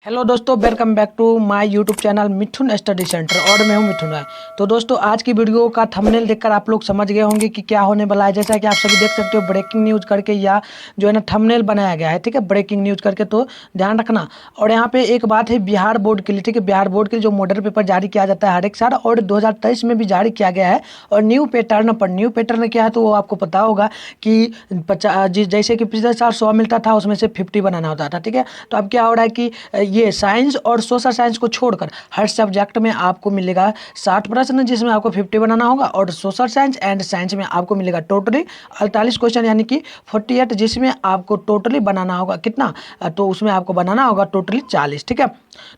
Hello दोस्तों, welcome back to my YouTube channel Mithun study centre और मैं हूं मिथुन राय। तो दोस्तों, आज की वीडियो का थंबनेल देखकर आप लोग समझ गए होंगे कि क्या होने वाला है। जैसा कि आप सभी देख सकते हो, ब्रेकिंग न्यूज़ करके या जो है ना थंबनेल बनाया गया है, ठीक है, ब्रेकिंग न्यूज़ करके, तो ध्यान रखना। और यहाँ पे एक बात है बिहार बोर्ड के लिए, ठीक है, बिहार बोर्ड के लिए जो मॉडल पेपर जारी किया जाता है हर एक साल, और 2023 में भी जारी किया गया है। और न्यू पैटर्न क्या है तो वो आपको पता होगा कि जैसे कि पिछले साल 100 मिलता था, उसमें से 50 बनाना होता था, ठीक है। तो अब क्या हो रहा है कि ये साइंस और सोशल साइंस को छोड़कर हर सब्जेक्ट में आपको मिलेगा 60 प्रश्न, जिसमें आपको 50 बनाना होगा। और सोशल साइंस एंड साइंस में आपको मिलेगा टोटली 48 क्वेश्चन, यानी कि 48, जिसमें आपको टोटली बनाना होगा कितना, तो उसमें आपको बनाना होगा टोटली 40, ठीक है।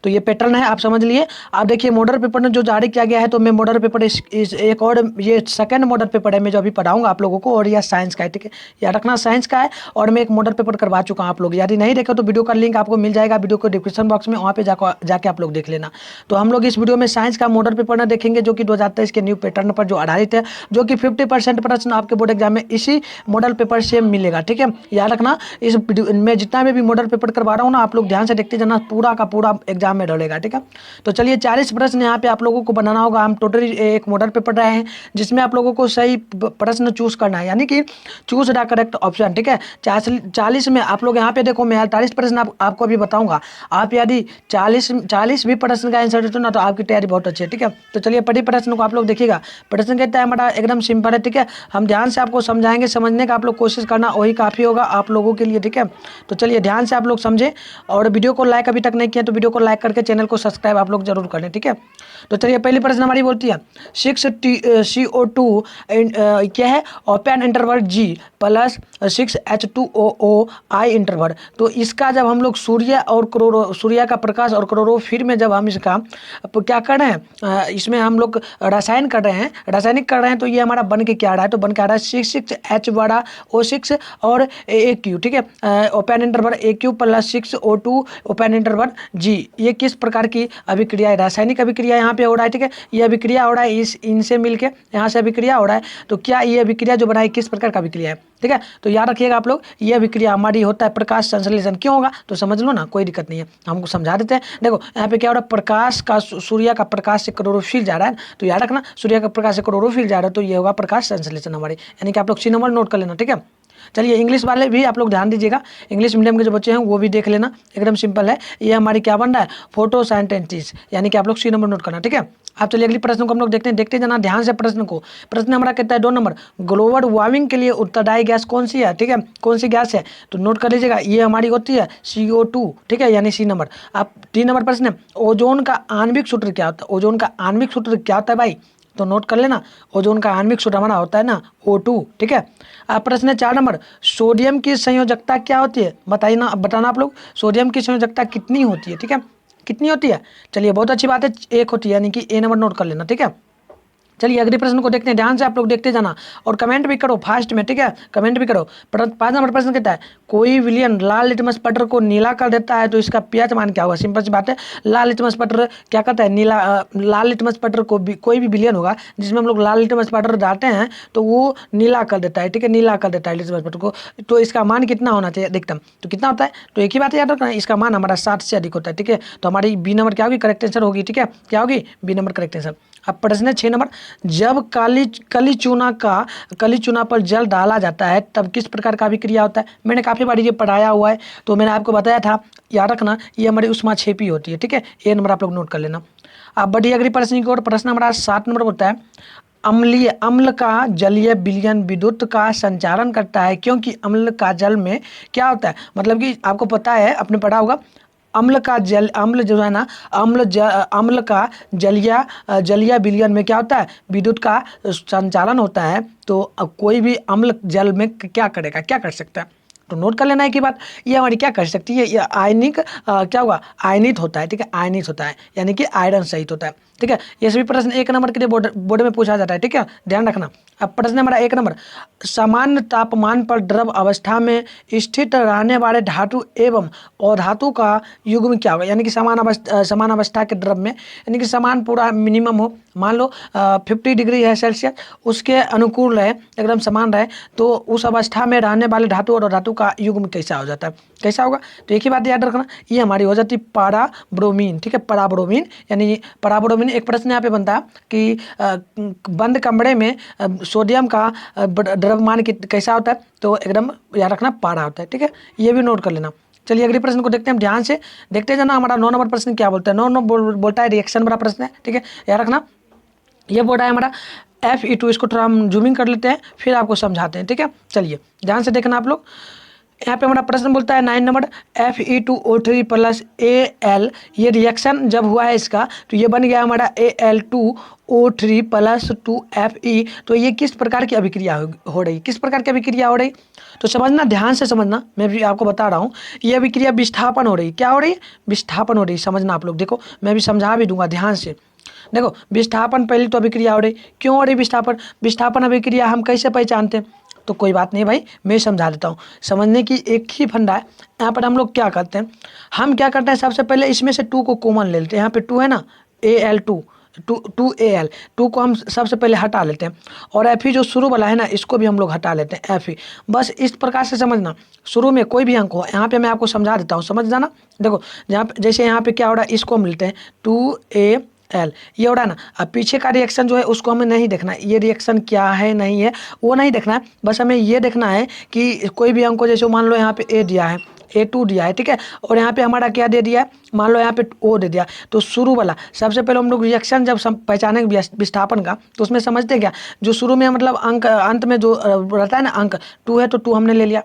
तो ये पैटर्न है, आप समझ लिए। आप देखिए मॉडल पेपर ने जो जारी किया गया है, तो मैं मॉडल पेपर इस एक और ये सेकंड मॉडल पेपर है मैं जो अभी पढ़ाऊंगा आप लोगों को, और यह साइंस का है, ठीक है। याद रखना साइंस का है, और मैं एक मॉडल पेपर करवा चुका हूं। आप लोग यदि नहीं देखे तो वीडियो का लिंक आपको मिल जाएगा वीडियो को डिस्क्रिप्शन बॉक्स में, वहाँ पे जाके आप लोग देख लेना। तो हम लोग इस वीडियो में साइंस का मॉडल पेपर ना देखेंगे, जो कि 2023 के न्यू पैटर्न पर जो आधारित है, जो कि 50% प्रश्न आपके बोर्ड एग्जाम में इसी मॉडल पेपर से मिलेगा, ठीक है। याद रखना, इस में जितना भी मॉडल पेपर करवा रहा हूँ ना, आप लोग ध्यान से देखते जाना, पूरा का पूरा एग्जाम में डलेगा, ठीक है। तो चलिए 40 प्रश्न यहाँ पे आप लोगों को बनाना होगा। हम टोटली एक मॉडल पेपर रहे हैं, जिसमें आप लोगों को सही प्रश्न चूज करना है, यानी कि चूज द करेक्ट ऑप्शन, ठीक है। 40 में आप लोग यहाँ पे देखो, मैं 48 प्रश्न आपको अभी बताऊंगा। आप यदि 40 भी प्रश्न का आंसर देते हो ना, तो आपकी तैयारी बहुत अच्छी है, ठीक है। तो चलिए पढ़िए प्रश्न को, आप लोग देखिएगा। प्रश्न कहता है हमारा एकदम सिंपल है, ठीक है। हम ध्यान से आपको समझाएंगे, समझने का आप लोग कोशिश करना, वही काफ़ी होगा आप लोगों के लिए, ठीक है। तो चलिए ध्यान से आप लोग समझे, और वीडियो को लाइक अभी तक नहीं किया तो वीडियो को लाइक करके चैनल को सब्सक्राइब आप लोग जरूर कर लें, ठीक है। तो चलिए पहली प्रश्न हमारी बोलती है 6CO2 क्या है, open interval G plus 6H2OO आई इंटरवल। तो इसका जब हम लोग सूर्य का प्रकाश और क्लोरोफिल में जब हम इसका क्या कर रहे हैं, इसमें हम लोग रासायनिक कर रहे हैं, तो ये हमारा बन के क्या आ रहा है, तो बन के आ रहा है 6H बड़ा O6 और AQ, ठीक है। Open interval AQ plus 6O2 open interval G। ये किस प्रकार की अभिक्रिया है, रासायनिक अभिक्रिया यहाँ पे हो रहा है, ठीक है। ये अभिक्रिया हो रहा है इनसे मिलके, यहाँ से अभिक्रिया हो रहा है। तो क्या ये अभिक्रिया जो बनाई किस प्रकार का अभिक्रिया है, ठीक है। तो याद रखिएगा आप लोग, ये अभिक्रिया हमारी होता है प्रकाश संश्लेषण। क्यों होगा तो समझ लो ना, कोई दिक्कत नहीं है, हमको समझा देते हैं। देखो यहाँ पे क्या हो रहा है, प्रकाश का सूर्य का प्रकाश से क्लोरोफिल जा रहा है, तो याद रखना सूर्य का प्रकाश से क्लोरोफिल जा रहा है, तो ये होगा प्रकाश संश्लेषण हमारे, यानी कि आप लोग सी नंबर नोट कर लेना, ठीक है। चलिए इंग्लिश वाले भी आप लोग ध्यान दीजिएगा, इंग्लिश मीडियम के जो बच्चे हैं वो भी देख लेना, एकदम सिंपल है। ये हमारी क्या बन रहा है, फोटोसिंथेसिस, यानी कि आप लोग सी नंबर नोट करना, ठीक है। आप चलिए अगली प्रश्न को हम लोग देखते जाना ध्यान से प्रश्न को। प्रश्न हमारा कहता है 2 नंबर, ग्लोबल वार्मिंग के लिए उत्तरदायी गैस कौन सी है, ठीक है, कौन सी गैस है, तो नोट कर लीजिएगा। ये हमारी होती है CO2, ठीक है, यानी सी नंबर। आप 3 नंबर प्रश्न है, ओजोन का आणविक सूत्र क्या होता है, ओजोन का आणविक सूत्र क्या होता है भाई, तो नोट कर लेना, ओजोन का आणविक सूत्र हमारा होता है ना O2, ठीक है। आप प्रश्न है 4 नंबर, सोडियम की संयोजकता क्या होती है, बताना आप लोग, सोडियम की संयोजकता कितनी होती है, ठीक है, कितनी होती है। चलिए बहुत अच्छी बात है, 1 होती है, यानी कि A नंबर नोट कर लेना, ठीक है। चलिए अगले प्रश्न को देखते हैं, ध्यान से आप लोग देखते जाना और कमेंट भी करो फास्ट में, ठीक है, कमेंट भी करो। 5 नंबर प्रश्न कहता है, कोई विलयन लाल लिटमस पत्र को नीला कर देता है तो इसका pH मान क्या होगा। सिंपल सी बात है, लाल लिटमस पत्र क्या करता है, नीला लाल लिटमस पत्र को भी कोई भी विलयन होगा जिसमें हम लोग लाल लिटमस पत्र डालते हैं तो वो नीला कर देता है, ठीक है, नीला कर देता है लिटमस पत्र को। तो इसका मान कितना होना चाहिए अधिकतम, तो कितना होता है, तो एक ही बात याद रखना, इसका मान हमारा 60 से अधिक होता है, ठीक है। तो हमारी B नंबर क्या होगी, करेक्ट आंसर होगी, ठीक है, क्या होगी, B नंबर करेक्ट आंसर। अब प्रश्न है 6 नंबर, जब कली चूना पर जल डाला जाता है तब किस प्रकार का अभिक्रिया होता है। मैंने काफ़ी बार ये पढ़ाया हुआ है, तो मैंने आपको बताया था, याद रखना, ये हमारी ऊष्माक्षेपी होती है, ठीक है। A नंबर आप लोग नोट कर लेना। अब बढ़िए अगली प्रश्न की ओर। प्रश्न हमारा 7 नंबर होता है, अम्ल का जलीय विलयन विद्युत का संचारण करता है, क्योंकि अम्ल का जल में क्या होता है, मतलब कि आपको पता है, आपने पढ़ा होगा, अम्ल जो है ना, अम्ल का जलीय विलयन में क्या होता है, विद्युत का संचालन होता है। तो कोई भी अम्ल जल में क्या करेगा, क्या कर सकता है, तो नोट कर लेना है कि बात, ये हमारी क्या कर सकती है, ये आयनिक क्या होगा, आयनित होता है, ठीक है, आयनित होता है, यानी कि आयरन सहित होता है, ठीक है। ये सभी प्रश्न 1 नंबर के लिए बोर्ड में पूछा जाता है, ठीक है, ध्यान रखना। अब प्रश्न हमारा 1 नंबर, सामान्य तापमान पर द्रव अवस्था में स्थित रहने वाले धातु एवं अधातु का युग्म क्या होगा, यानी कि समान अवस्था के द्रव में, यानी कि समान पूरा मिनिमम हो, मान लो 50 डिग्री है सेल्सियस, उसके अनुकूल रहे, एकदम समान रहे, तो उस अवस्था में रहने वाले धातु और धातु का युग्म कैसा हो जाता है, कैसा होगा। तो एक ही बात याद रखना, ये हमारी हो जाती पाराब्रोमीन, ठीक है, पाराब्रोमीन। यानी पाराब्रोमीन एक प्रश्न यहाँ पे बनता है कि बंद कमरे में सोडियम का द्रव्यमान कैसा होता है, तो एकदम याद रखना पारा होता है, ठीक है, ये भी नोट कर लेना। चलिए अगले प्रश्न को देखते हैं, हम ध्यान से देखते जाना। हमारा 9 नंबर प्रश्न क्या बोलता है, 9 नंबर बोलता है रिएक्शन वाला प्रश्न है, ठीक है, याद रखना। ये बोल रहा है हमारा Fe2, इसको थोड़ा हम जूमिंग कर लेते हैं, फिर आपको समझाते हैं, ठीक है। चलिए ध्यान से देखना आप लोग। यहाँ पे हमारा प्रश्न बोलता है 9 नंबर, Fe2O3 प्लस Al, ये रिएक्शन जब हुआ है इसका, तो ये बन गया हमारा Al2O3 प्लस 2Fe। तो ये किस प्रकार की अभिक्रिया हो रही, किस प्रकार की अभिक्रिया हो रही, तो समझना, ध्यान से समझना, मैं भी आपको बता रहा हूँ। ये अभिक्रिया विस्थापन हो रही, क्या हो रही है, विस्थापन हो रही, समझना आप लोग। देखो मैं भी समझा भी दूंगा, ध्यान से देखो। विस्थापन पहले तो अभिक्रिया हो रही, क्यों हो रही विस्थापन, विस्थापन अभिक्रिया हम कैसे पहचानते हैं, तो कोई बात नहीं भाई, मैं समझा देता हूँ। समझने की एक ही फंडा है। यहाँ पर हम लोग क्या करते हैं, हम क्या करते हैं, सबसे पहले इसमें से 2 को कॉमन ले लेते हैं। यहाँ पे 2 है ना, Al2, 2Al, 2 को हम सबसे पहले हटा लेते हैं, और Fe जो शुरू वाला है ना, इसको भी हम लोग हटा लेते हैं, Fe। बस इस प्रकार से समझना, शुरू में कोई भी अंक हो, यहाँ पे मैं आपको समझा देता हूँ, समझ जाना। देखो जैसे यहाँ पे क्या हो रहा है, इसको मिलते हैं 2Al, ये हो रहा है ना। अब पीछे का रिएक्शन जो है उसको हमें नहीं देखना है, ये रिएक्शन क्या है नहीं है वो नहीं देखना है, बस हमें ये देखना है कि कोई भी अंक को, जैसे मान लो यहाँ पे A दिया है, A2 दिया है, ठीक है, और यहाँ पे हमारा क्या दे दिया है, मान लो यहाँ पे O दे दिया। तो शुरू वाला सबसे पहले हम लोग रिएक्शन जब पहचानेंगे विस्थापन का, तो उसमें समझते हैं क्या, जो शुरू में मतलब अंक, अंत में जो रहता है ना अंक 2 है, तो 2 हमने ले लिया।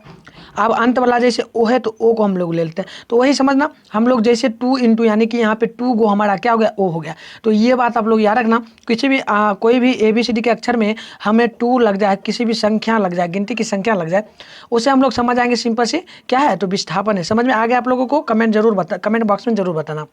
अब अंत वाला जैसे O है, तो O को हम लोग ले लेते हैं। तो वही समझना, हम लोग जैसे 2 इंटू, यानी कि यहाँ पे 2 गो हमारा क्या हो गया, O हो गया। तो ये बात आप लोग याद रखना, किसी भी कोई भी ABCD के अक्षर में हमें 2 लग जाए, किसी भी संख्या लग जाए, गिनती की संख्या लग जाए, उसे हम लोग समझ आएंगे सिंपल से क्या है, तो विस्थापन है। समझ में आ गया आप लोगों को, कमेंट बॉक्स में जरूर बताना।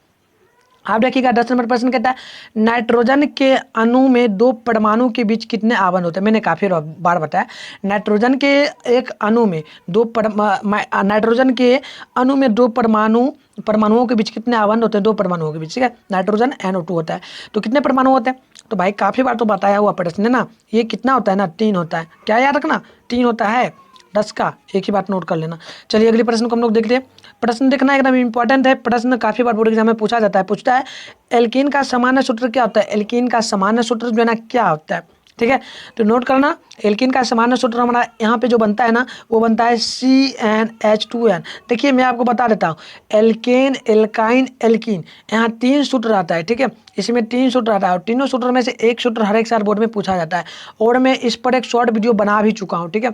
आप देखिएगा 10 नंबर प्रश्न कहता है, नाइट्रोजन के अणु में 2 परमाणु के बीच कितने आवन होते हैं। मैंने काफ़ी बार बताया, नाइट्रोजन के एक अणु में नाइट्रोजन के अणु में 2 परमाणुओं के बीच कितने आवन होते हैं, 2 परमाणुओं के बीच, ठीक है। नाइट्रोजन NO2 होता है, तो कितने परमाणु होते हैं, तो भाई काफ़ी बार तो बताया हुआ प्रश्न है ना, ये कितना होता है ना, 3 होता है। क्या याद रखना, 3 होता है, 10 का, एक ही बात नोट कर लेना। चलिए अगले प्रश्न को हम लोग देखते हैं। प्रश्न देखना एकदम इंपॉर्टेंट है, प्रश्न काफ़ी बार बोर्ड एग्जाम में पूछा जाता है, पूछता है एल्कीन का सामान्य सूत्र क्या होता है, एल्कीन का सामान्य सूत्र जो है ना क्या होता है, ठीक है। तो नोट करना, एल्कीन का सामान्य सूत्र हमारा यहाँ पे जो बनता है ना, वो बनता है CnH2n। देखिए मैं आपको बता देता हूँ, एल्केन, एल्काइन, एल्कीन, यहाँ 3 सूत्र आता है, ठीक है, इसमें 3 सूत्र आता है, और तीनों सूत्र में से एक सूत्र हर एक साल बोर्ड में पूछा जाता है, और मैं इस पर एक शॉर्ट वीडियो बना भी चुका हूँ, ठीक है,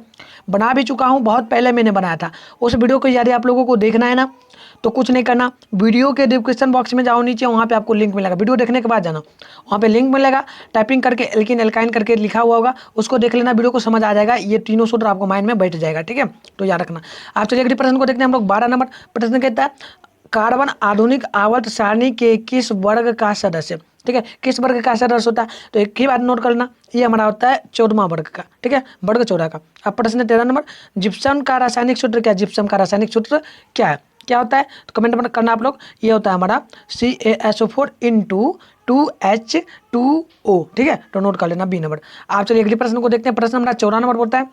बना भी चुका हूँ, बहुत पहले मैंने बनाया था। उस वीडियो को यदि आप लोगों को देखना है ना, तो कुछ नहीं करना, वीडियो के डिस्क्रिप्शन बॉक्स में जाओ, नीचे वहाँ पे आपको लिंक मिलेगा, वीडियो देखने के बाद जाना, वहाँ पे लिंक मिलेगा, टाइपिंग करके एल्कीन एल्काइन करके लिखा हुआ होगा, उसको देख लेना, वीडियो को समझ आ जाएगा, ये तीनों सूत्र आपको माइंड में बैठ जाएगा, ठीक है। तो याद रखना। आप चलिए अगले प्रश्न को देखते हैं हम लोग। 12 नंबर प्रश्न कहता है, कार्बन आधुनिक आवर्त सारणी के किस वर्ग का सदस्य, ठीक है, किस वर्ग का सदस्य होता है, तो एक ही बात नोट कर लेना, ये हमारा होता है 14वां वर्ग का, ठीक है, वर्ग 14 का। अब प्रश्न 13 नंबर, जिप्सम का रासायनिक सूत्र क्या है, जिप्सम का रासायनिक सूत्र क्या है, क्या होता है, तो कमेंट में करना आप लोग। ये होता है हमारा CaSO4 × 2H2O, ठीक है, तो नोट कर लेना B नंबर। आप चलिए अगले प्रश्न को देखते हैं। प्रश्न हमारा 14 नंबर बोलता है,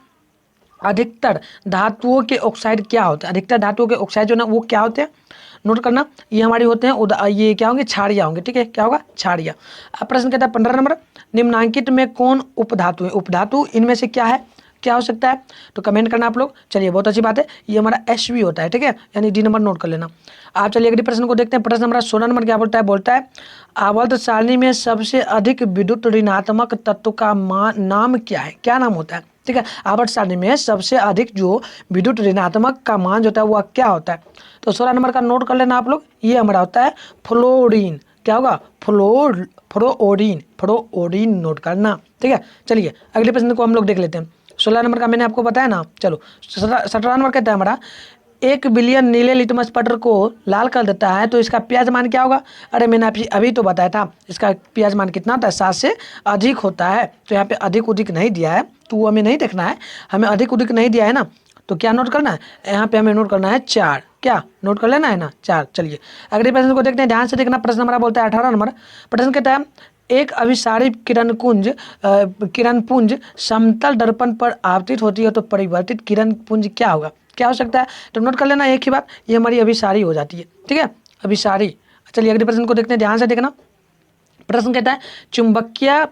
अधिकतर धातुओं के ऑक्साइड क्या होते हैं, अधिकतर धातुओं के ऑक्साइड जो ना वो क्या होते हैं, नोट करना, ये हमारी होते हैं ये क्या होंगे, क्षारिया होंगे, ठीक है, क्या होगा, क्षारिया। अब प्रश्न कहता है 15 नंबर, निम्नांकित में कौन उपधातु है, उपधातु इनमें से क्या है, क्या हो सकता है, तो कमेंट करना आप लोग। चलिए बहुत अच्छी बात है, ये हमारा Sv होता है, ठीक है, यानी D नंबर नोट कर लेना। आप चलिए अगले प्रश्न को देखते हैं। प्रश्न हमारा 16 नंबर क्या बोलता है, आवर्त सारणी में सबसे अधिक विद्युत ऋणात्मक तत्व का नाम क्या है, क्या नाम होता है, ठीक है, आवर्त सारणी में सबसे अधिक जो विद्युत ऋणात्मक का मान जो होता है वह क्या होता है, तो 16 नंबर का नोट कर लेना आप लोग, ये हमारा होता है फ्लोरीन, क्या होगा, फ्लोरीन नोट करना, ठीक है। चलिए अगले प्रश्न को हम लोग देख लेते हैं। 16 नंबर का मैंने आपको बताया ना। चलो 17 नंबर कहता है हमारा, 1 बिलियन नीले लिटमस पटर को लाल कर देता है, तो इसका pH मान क्या होगा, अरे मैंने अभी तो बताया था, इसका pH मान कितना होता है, 7 से अधिक होता है। तो यहाँ पे अधिक उदिक नहीं दिया है, तो हमें नहीं देखना है, हमें अधिक उदिक नहीं दिया है ना, तो क्या नोट करना है, यहाँ पे हमें नोट करना है 4, क्या नोट कर लेना है ना, 4। चलिए अगले प्रश्न को देखते हैं, ध्यान से देखना। प्रश्न हमारा बोलता है 18 नंबर, प्रश्न कहता है एक अभिसारी किरण पुंज समतल दर्पण पर आपतित होती है तो परिवर्तित किरण पुंज क्या होगा, क्या हो सकता है? तो नोट कर लेना एक ही बात, ये हमारी अभिसारी हो जाती है, ठीक है, अभिसारी। चलिए अगले प्रश्न को देखते हैं, ध्यान से देखना। प्रश्न कहता है चुंबकीय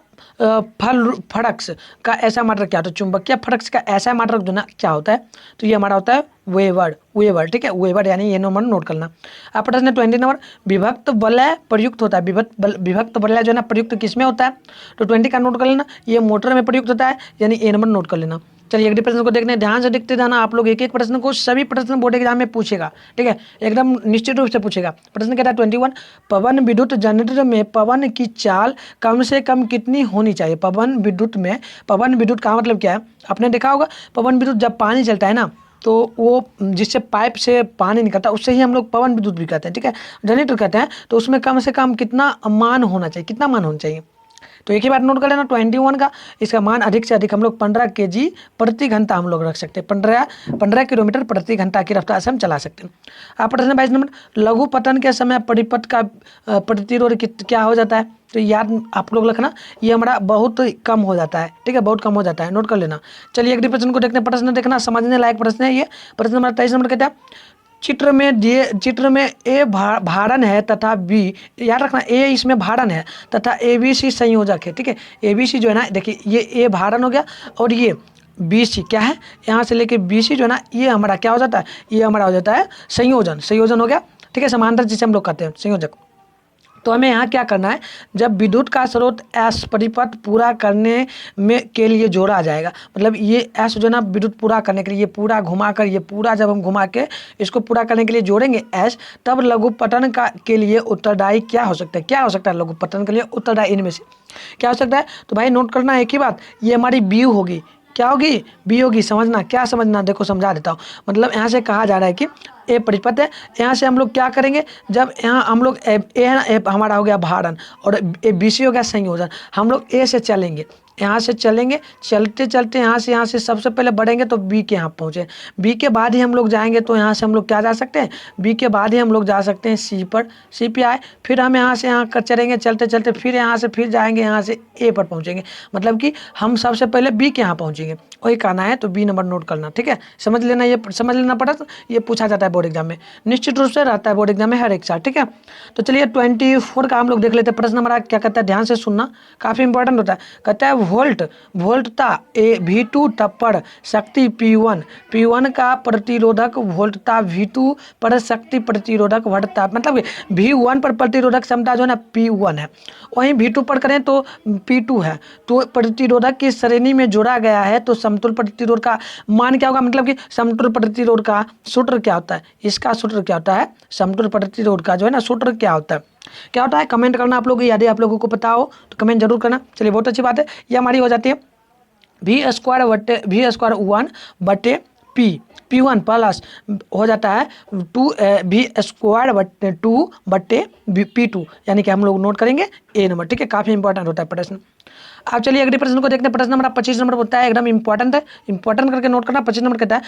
फलक्स का ऐसा मात्रक क्या होता है? चुंबकीय फलक्स का ऐसा मात्रक जो ना क्या होता है? तो ये हमारा होता है वेबर, ठीक है, वेबर, यानी ये नंबर नोट करना। आप प्रश्न 20 नंबर, विभक्त वलय प्रयुक्त होता है, विभक्त वलय जो है ना प्रयुक्त किसमें होता है? तो 20 का नोट कर लेना, ये मोटर में प्रयुक्त होता है, यानी ए नंबर नोट कर लेना। चलिए अगले प्रश्न को देखने, ध्यान से देखते जाना आप लोग, एक एक प्रश्न को सभी प्रश्न बोर्ड एग्जाम में पूछेगा, ठीक है, एकदम निश्चित रूप से पूछेगा। प्रश्न कहता है 21, पवन विद्युत जनरेटर में पवन की चाल कम से कम कितनी होनी चाहिए? पवन विद्युत का मतलब क्या है? आपने देखा होगा पवन विद्युत जब पानी चलता है ना, तो वो जिससे पाइप से पानी निकलता है उससे ही हम लोग पवन विद्युत भी कहते हैं, ठीक है, जनरेटर कहते हैं। तो उसमें कम से कम कितना मान होना चाहिए, कितना मान होना चाहिए? तो एक ही बात नोट कर लेना 21 का, इसका मान अधिक से अधिक हम लोग 15 kg प्रति घंटा हम लोग रख सकते हैं, 15 किलोमीटर प्रति घंटा की रफ्तार से हम चला सकते हैं। आप प्रश्न 22 नंबर, लघु पतन के समय परिपथ का प्रतिरोध क्या हो जाता है? तो याद आप लोग रखना, ये हमारा बहुत कम हो जाता है, ठीक है, बहुत कम हो जाता है, नोट कर लेना। चलिए अगले प्रश्न को देखते हैं, प्रश्न देखना, समझने लायक प्रश्न है ये। प्रश्न नंबर 23 नंबर कहता है चित्र में ए भारण है तथा बी, याद रखना ए इसमें भारण है तथा ए बी सी संयोजक है, ठीक है, ए बी सी जो है ना, देखिए ये ए भारण हो गया और ये बी सी क्या है, यहाँ से लेके बी सी जो है ना, ये हमारा क्या हो जाता है? ये हमारा हो जाता है संयोजन हो गया, ठीक है, समांतर जिसे हम लोग कहते हैं संयोजक। तो हमें यहाँ क्या करना है, जब विद्युत का स्रोत एस परिपथ पूरा करने में के लिए जोड़ा जाएगा, मतलब ये एस जो है ना विद्युत पूरा करने के लिए, ये पूरा घुमाकर, ये पूरा जब हम घुमा के इसको पूरा करने के लिए जोड़ेंगे एस, तब लघुपतन का के लिए उत्तरदायी क्या हो सकता है? क्या हो सकता है लघुपतन के लिए उत्तरदायी इनमें से क्या हो सकता है? तो भाई नोट करना एक ही बात, ये हमारी बी होगी, क्या होगी? बी होगी। समझना, क्या समझना, देखो समझा देता हूँ। मतलब यहाँ से कहा जा रहा है कि ए परिपथ है, यहाँ से हम लोग क्या करेंगे, जब यहाँ हम लोग ए है ना, ए हमारा हो गया भारण और ए बी सी हो गया संयोजन, हम लोग ए से चलेंगे, यहाँ से चलेंगे, चलते चलते यहाँ से सबसे पहले बढ़ेंगे तो बी के यहाँ पहुँचे, बी के बाद ही हम लोग जाएंगे, तो यहाँ से हम लोग क्या जा सकते हैं? बी के बाद ही हम लोग जा सकते हैं सी पर, सी पे आए, फिर हम यहाँ से यहाँ कर चलेंगे, चलते चलते फिर यहाँ से फिर जाएंगे, यहाँ से ए पर पहुँचेंगे, मतलब कि हम सबसे पहले बी के यहाँ पहुँचेंगे, वही कहना है। तो बी नंबर नोट करना, ठीक है, समझ लेना, ये समझ लेना पड़ा, तो ये पूछा जाता है बोर्ड एग्जाम में, निश्चित रूप से रहता है बोर्ड एग्जाम में हर एक साल, ठीक है। तो चलिए 24 का हम लोग देख लेते हैं। प्रश्न नंबर क्या कहता है, ध्यान से सुनना, काफ़ी इंपॉर्टेंट होता है। कहता है वोल्टता V2 पर शक्ति P1 का प्रतिरोधक वोल्टता V2 पर शक्ति प्रतिरोधक बढ़ता, मतलब V1 पर प्रतिरोधक क्षमता जो है ना P1 है, वहीं V2 पर करें तो P2 है, तो प्रतिरोधक की श्रेणी में जोड़ा गया है, तो समतुल्य प्रतिरोध का मान क्या होगा? मतलब कि समतुल्य प्रतिरोध का सूत्र क्या होता है? इसका सूत्र क्या होता है? समतुल्य प्रतिरोध का जो है ना सूत्र क्या होता है? क्या होता है? कमेंट करना आप लोग, यदि आप लोगों को पता हो तो कमेंट जरूर करना। चलिए बहुत अच्छी बात है, ये हमारी हो जाती है V² 1 बटे P1 प्लस हो जाता है V² 2 बटे P2, यानी कि हम लोग नोट करेंगे ए नंबर, ठीक है, काफ़ी इंपॉर्टेंट होता है प्रश्न। आप चलिए अगले प्रश्न को देखते हैं। प्रश्न नंबर 25 नंबर होता है, एकदम इंपॉर्टेंट है, इंपॉर्टेंट करके नोट करना। 25 नंबर कहता है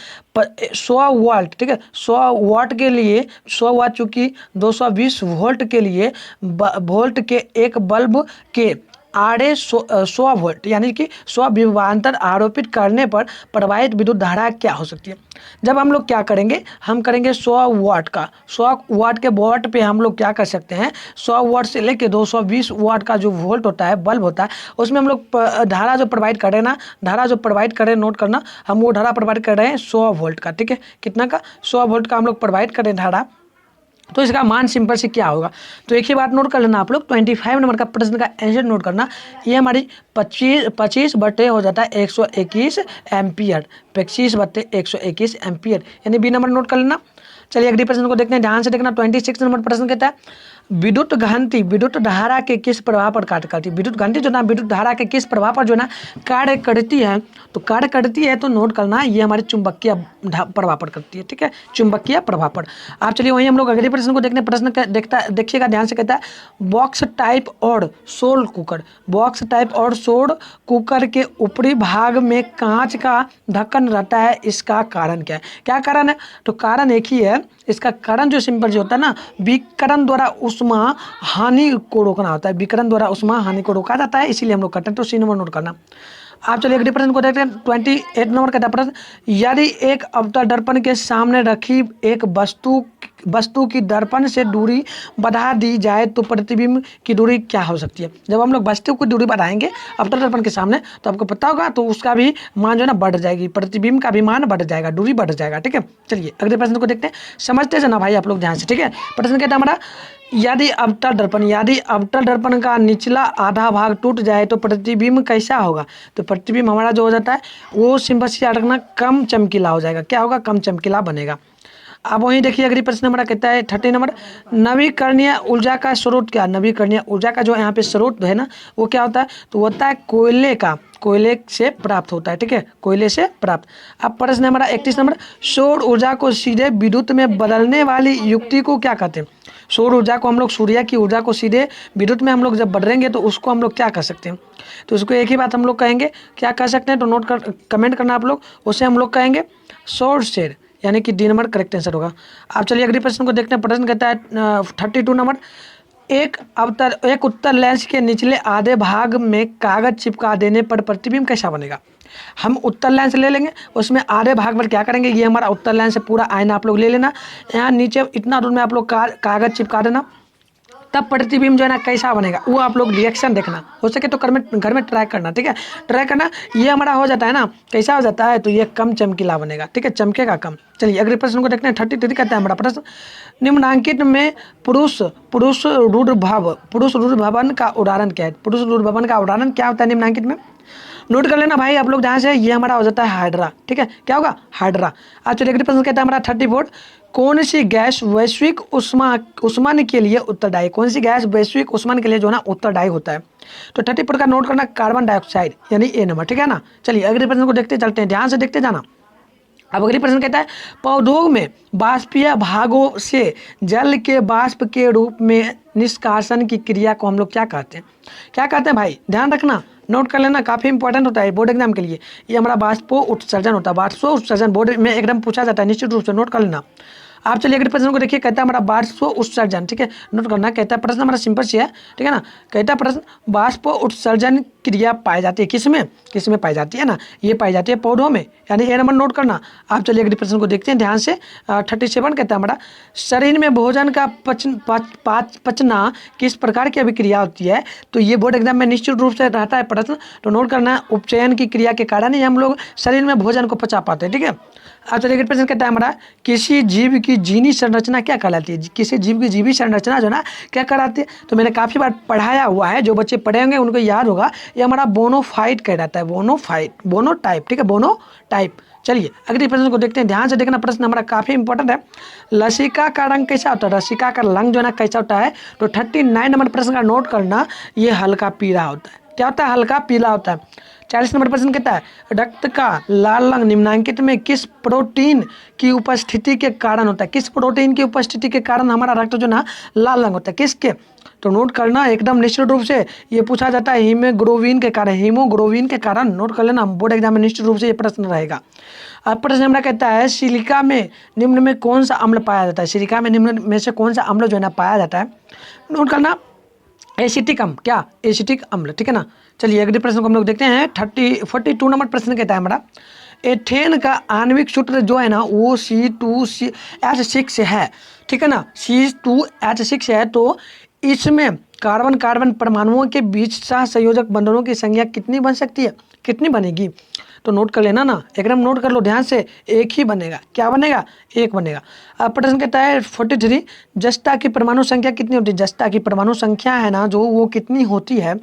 100 वोल्ट, ठीक है, 100 वाट के लिए 100 वाट चूँकि 220 वोल्ट के लिए वोल्ट के एक बल्ब के आड़े 100 वोल्ट यानी कि 100 विभवांतर आरोपित करने पर प्रवाहित विद्युत धारा क्या हो सकती है? जब हम लोग क्या करेंगे, हम करेंगे 100 वाट का, 100 वाट के वोल्ट पे हम लोग क्या कर सकते हैं, 100 वाट से लेके 220 वाट का जो वोल्ट होता है, बल्ब होता है, उसमें हम लोग धारा जो प्रोवाइड कर रहे हैं ना, धारा जो प्रोवाइड कर रहे हैं, नोट करना, हम वो धारा प्रोवाइड कर रहे हैं 100 वोल्ट का, ठीक है, कितना का? 100 वोल्ट का हम लोग प्रोवाइड कर रहे हैं धारा, तो इसका मान सिंपल से क्या होगा? तो एक ही बात नोट कर लेना आप लोग, 25 नंबर का प्रश्न का आंसर नोट करना, ये हमारी 25 बटे हो जाता है 121 एम्पियर, 25 बटे 121 एम्पियर, यानी बी नंबर नोट कर लेना। चलिए अगले प्रश्न को देखते हैं, ध्यान से देखना। 26 नंबर प्रश्न कहता है विद्युत घंटी विद्युत धारा के किस प्रभाव पर कार्य करती है? विद्युत घंटी जो ना विद्युत धारा के किस प्रभाव पर जो ना कार्य करती है? तो कार्य करती है तो नोट करना, ये हमारे चुंबकीय प्रभाव पर करती है, ठीक है, चुंबकीय प्रभाव पर। आप चलिए वहीं हम लोग अगले प्रश्न को देखने, प्रश्न देखिएगा ध्यान से, कहता है बॉक्स टाइप और सोल कुकर, बॉक्स टाइप और सोल कुकर के ऊपरी भाग में कांच का ढक्कन रहता है, इसका कारण क्या है? क्या कारण है? तो कारण एक ही है, है, इसका कारण जो सिंपल जो होता है ना, विकिरण द्वारा उष्मा हानि को रोकना होता है। विकिरण द्वारा उष्मा हानि को रोका जाता है, इसीलिए हम लोग करते हैं। तो सी नंबर नोट करना। आप चलिए अगले प्रश्न को देखते हैं। 28 नंबर का प्रश्न, यदि एक अवतल दर्पण के सामने रखी एक वस्तु की दर्पण से दूरी बढ़ा दी जाए तो प्रतिबिंब की दूरी क्या हो सकती है। जब हम लोग वस्तु की दूरी बढ़ाएंगे अवतल दर्पण के सामने, तो आपको पता होगा तो उसका भी मान जो है ना बढ़ जाएगी, प्रतिबिंब का भी मान बढ़ जाएगा, दूरी बढ़ जाएगा। ठीक है, चलिए अगले प्रश्न को देखते हैं। समझते हैं ना भाई आप लोग ध्यान से। ठीक है, प्रश्न कहता है हमारा, यदि अवतल दर्पण का निचला आधा भाग टूट जाए तो प्रतिबिंब कैसा होगा। तो प्रतिबिंब हमारा जो हो जाता है वो सिंपल सी याद रखना, कम चमकीला हो जाएगा। क्या होगा, कम चमकीला बनेगा। अब वहीं देखिए अगली प्रश्न हमारा कहता है 30 नंबर, नवीकरणीय ऊर्जा का स्रोत क्या। नवीकरणीय ऊर्जा का जो यहाँ पे स्रोत है ना, वो क्या होता है, तो होता है कोयले से प्राप्त होता है। ठीक है, कोयले से प्राप्त। अब प्रश्न हमारा 31 नंबर, सौर ऊर्जा को सीधे विद्युत में बदलने वाली युक्ति को क्या कहते हैं। सौर ऊर्जा को हम लोग, सूर्य की ऊर्जा को सीधे विद्युत में हम लोग जब बदलेंगे तो उसको हम लोग क्या कह सकते हैं। तो उसको एक ही बात हम लोग कहेंगे, क्या कह सकते हैं, तो नोट कर कमेंट करना आप लोग। उसे हम लोग कहेंगे सौर शेर, यानी कि डी नंबर करेक्ट आंसर होगा। आप चलिए अगले प्रश्न को देखते हैं। प्रश्न कहता है 32 नंबर, एक उत्तर लेंस के निचले आधे भाग में कागज चिपका देने पर प्रतिबिंब कैसा बनेगा। हम उत्तर लेंस ले लेंगे, उसमें आधे भाग पर क्या करेंगे, ये हमारा उत्तर लेंस से पूरा आईना आप लोग ले लेना, यहाँ नीचे इतना दूर में आप लोग कागज चिपका देना, तब प्रतिबिंब जो है ना कैसा बनेगा वो आप लोग रिएक्शन देखना। हो सके तो घर में ट्राई करना। ठीक है, ट्राई करना। ये हमारा हो जाता है ना, कैसा हो जाता है, तो ये कम चमकीला बनेगा। ठीक है, चमकेगा कम। चलिए अगले प्रश्न को देखते हैं। 33 कहता है हमारा प्रश्न, निम्नांकित में पुरुष रूढ़ भवन का उदाहरण क्या है। पुरुष रूढ़ भवन का उदाहरण क्या होता है निम्नांकित में, नोट कर लेना भाई आप लोग ध्यान से। ये हमारा हो जाता है हाइड्रा। ठीक है, क्या होगा, हाइड्रा। आज चलिए अगले प्रश्न कहता है हमारा 34, कौन सी गैस वैश्विक उष्मान के लिए उत्तरदायी। कौन सी गैस वैश्विक उष्मान के लिए जो है ना उत्तरदायी होता है। तो 34 का नोट करना, कार्बन डाइऑक्साइड, यानी ए नंबर। ठीक है ना, चलिए अगले प्रश्न को देखते चलते हैं, ध्यान से देखते जाना। अब अगली प्रश्न कहता है, पौधों में वाष्पीय भागों से जल के वाष्प के रूप में निष्कासन की क्रिया को हम लोग क्या कहते हैं। क्या कहते हैं भाई, ध्यान रखना, नोट कर लेना, काफ़ी इंपॉर्टेंट होता है बोर्ड एग्जाम के लिए। ये हमारा वाष्पो उत्सर्जन होता है। वाष्पो उत्सर्जन बोर्ड में एकदम पूछा जाता है, निश्चित रूप से नोट कर लेना। आप चलिए अगले प्रश्न को देखिए। कहता है हमारा वाष्प उत्सर्जन। ठीक है, नोट करना। कहता है प्रश्न हमारा सिंपल से है। ठीक है ना, कहता है प्रश्न, वाष्प उत्सर्जन क्रिया पाई जाती है किसमें पाई जाती है ना, ये पाई जाती है पौधों में, यानी ए नंबर नोट करना। आप चलिए अगले प्रश्न को देखते हैं ध्यान से। 37 कहता है हमारा, शरीर में भोजन का पचना किस प्रकार की अभिक्रिया होती है। तो ये बोर्ड एग्जाम में निश्चित रूप से रहता है प्रश्न, तो नोट करना, उपचयन की क्रिया के कारण ही हम लोग शरीर में भोजन को पचा पाते हैं। ठीक है, अब चलिए अगले प्रश्न कहता है हमारा, किसी जीव की जीनी संरचना क्या कहलाती है। किसी जीव की जीवी संरचना जो ना क्या कहलाती है। तो मैंने काफ़ी बार पढ़ाया हुआ है, जो बच्चे पढ़े होंगे उनको याद होगा। ये हमारा बोनोफाइट कहलाता है, बोनोटाइप। ठीक है, बोनोटाइप। चलिए अगले प्रश्न को देखते हैं, ध्यान से देखना, प्रश्न हमारा काफ़ी इंपॉर्टेंट है। लसिका का रंग कैसा होता है, लसिका का रंग जो है ना कैसा होता है। तो 39 नंबर प्रश्न का नोट करना, ये हल्का पीला होता है। क्या होता है, हल्का पीला होता है। 40 नंबर प्रश्न कहता है, रक्त का लाल रंग निम्नांकित में किस प्रोटीन की उपस्थिति के कारण होता है। किस प्रोटीन की उपस्थिति के कारण हमारा रक्त जो ना लाल रंग होता है, किसके। तो नोट करना एकदम निश्चित रूप से, ये पूछा जाता है हीमोग्लोबिन के कारण। नोट कर लेना, बोर्ड एग्जाम में निश्चित रूप से ये प्रश्न रहेगा। अब प्रश्न हमारा कहता है, सिलिका में निम्न में कौन सा अम्ल पाया जाता है। सिलिका में निम्न में से कौन सा अम्ल जो है ना पाया जाता है। नोट करना, एसिटिक अम्ल। क्या, एसिटिक अम्ल। ठीक है ना, चलिए अगले प्रश्न को हम लोग देखते हैं। 42 नंबर प्रश्न कहता है हमारा, एथेन का आणविक सूत्र जो है ना वो C2H6 है। ठीक है ना, C2H6 है। तो इसमें कार्बन परमाणुओं के बीच सहसंयोजक बंधनों की संख्या कितनी बन सकती है, कितनी बनेगी। तो नोट कर लेना ना, एकदम नोट कर लो ध्यान से, एक ही बनेगा। क्या बनेगा, एक बनेगा। अब प्रश्न कहता है 43, जस्ता की परमाणु संख्या कितनी होती है। जस्ता की परमाणु संख्या है ना जो वो कितनी होती है।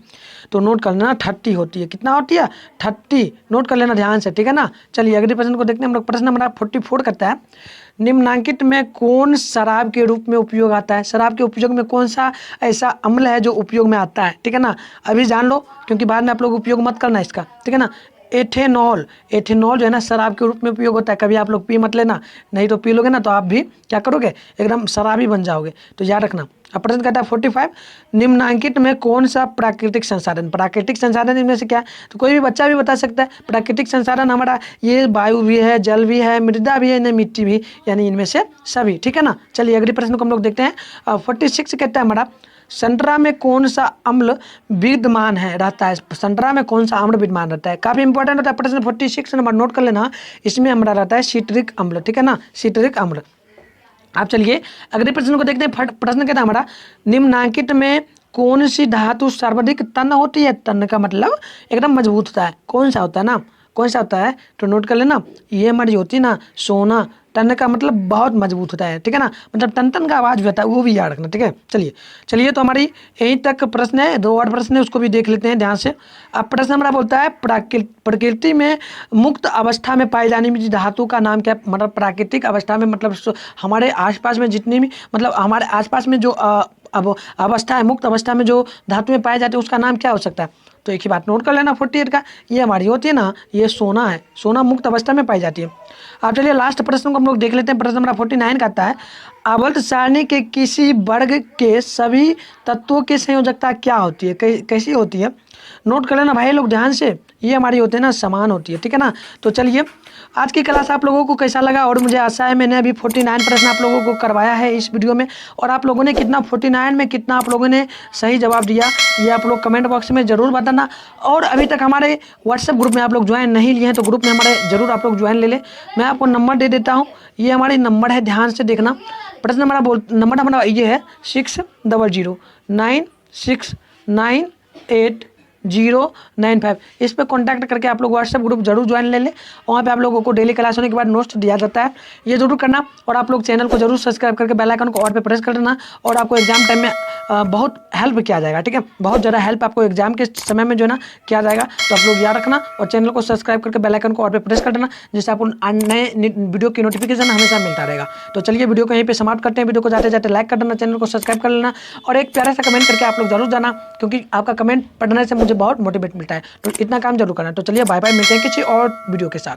तो नोट कर लेना, 30 होती है। कितना होती है, 30। नोट कर लेना ध्यान से। ठीक है ना, चलिए अगले प्रश्न को देखते हैं हम लोग। प्रश्न नंबर 44 करता है, निम्नांकित में कौन शराब के रूप में उपयोग आता है। शराब के उपयोग में कौन सा ऐसा अम्ल है जो उपयोग में आता है। ठीक है ना, अभी जान लो, क्योंकि बाद में आप लोग उपयोग मत करना इसका। ठीक है ना, एथेनॉल, एथेनॉल जो है ना शराब के रूप में उपयोग होता है। कभी आप लोग पी मत लेना, नहीं तो पी लोगे ना तो आप भी क्या करोगे, एकदम शराबी बन जाओगे, तो याद रखना। अब प्रश्न कहता है 45, निम्नांकित में कौन सा प्राकृतिक संसाधन, प्राकृतिक संसाधन इनमें से क्या है, तो कोई भी बच्चा भी बता सकता है। प्राकृतिक संसाधन हमारा ये वायु भी है, जल भी है, मृदा भी है, नहीं मिट्टी भी, यानी इनमें से सभी, ठीक है ना। चलिए अगले प्रश्न को हम लोग देखते हैं। 46 कहता है हमारा, संतरा में कौन सा अम्ल विद्यमान है रहता है, संतरा में कौन सा अम्ल विद्यमान रहता है, काफी इंपॉर्टेंट होता है। प्रश्न 46 नंबर नोट कर लेना, इसमें हमारा रहता है सिट्रिक अम्ल, ठीक है ना, सिट्रिक अम्ल। आप चलिए अगले प्रश्न को देखते हैं। प्रश्न कहता है हमारा, निम्नांकित में कौन सी धातु सर्वाधिक तन्य होती है, तन्य का मतलब एकदम मजबूत होता है, कौन सा होता है ना, कौन सा होता है, तो नोट कर लेना, ये हमारी होती है ना सोना, टन का मतलब बहुत मजबूत होता है, ठीक है ना, मतलब टन टन का आवाज भी होता है, वो भी याद रखना, ठीक है। चलिए तो हमारी यहीं तक प्रश्न है, 2 और प्रश्न है, उसको भी देख लेते हैं ध्यान से। अब प्रश्न हमारा बोलता है, प्रकृति में मुक्त अवस्था में पाई जाने वाली धातु का नाम क्या है, मतलब प्राकृतिक अवस्था में मतलब हमारे आसपास में जितनी भी, मतलब हमारे आसपास में जो अब अवस्था है, मुक्त अवस्था में जो धातुएं पाई जाती है उसका नाम क्या हो सकता है, तो एक ही बात नोट कर लेना 48 का, ये हमारी होती है ना, ये सोना है, सोना मुक्त अवस्था में पाई जाती है। अब चलिए लास्ट प्रश्न को हम लोग देख लेते हैं। प्रश्न नंबर 49 का आता है, आवर्त सारणी के किसी वर्ग के सभी तत्वों की संयोजकता क्या होती है, कैसी होती है, नोट कर लेना भाई लोग ध्यान से, ये हमारी होती है ना समान होती है, ठीक है ना। तो चलिए आज की क्लास आप लोगों को कैसा लगा, और मुझे आशा है मैंने अभी 49 प्रश्न आप लोगों को करवाया है इस वीडियो में, और आप लोगों ने कितना 49 में कितना आप लोगों ने सही जवाब दिया, ये आप लोग कमेंट बॉक्स में ज़रूर बताना। और अभी तक हमारे व्हाट्सएप ग्रुप में आप लोग ज्वाइन नहीं लिए हैं तो ग्रुप में हमारे ज़रूर आप लोग ज्वाइन ले लें। मैं आपको नंबर दे देता हूँ, ये हमारे नंबर है, ध्यान से देखना। प्रश्न नंबर हमारा ये है 60099698 इस पर कॉन्टैक्ट करके आप लोग व्हाट्सएप ग्रुप जरूर ज्वाइन ले लें। वहाँ पे आप लोगों को डेली क्लास होने के बाद नोट्स दिया जाता है, ये जरूर करना। और आप लोग चैनल को जरूर सब्सक्राइब करके बेल आइकन को ऑल पे प्रेस कर देना, और आपको एग्जाम टाइम में बहुत हेल्प किया जाएगा, ठीक है, बहुत ज़्यादा हेल्प आपको एग्जाम के समय में जो है ना किया जाएगा। तो आप लोग याद रखना और चैनल को सब्सक्राइब करके बेल आइकन को ऑल पे प्रेस कर देना, जिससे आपको नए वीडियो की नोटिफिकेशन हमेशा मिलता रहेगा। तो चलिए वीडियो को यहीं पे समाप्त करते हैं। वीडियो को जाते जाते लाइक कर देना, चैनल को सब्सक्राइब कर लेना, और एक प्यारा सा कमेंट करके आप लोग जरूर जाना, क्योंकि आपका कमेंट पढ़ने से मुझे बहुत मोटिवेट मिलता है। तो इतना काम जरूर करना। तो चलिए बाय बाय, मिलते हैं किसी और वीडियो के साथ।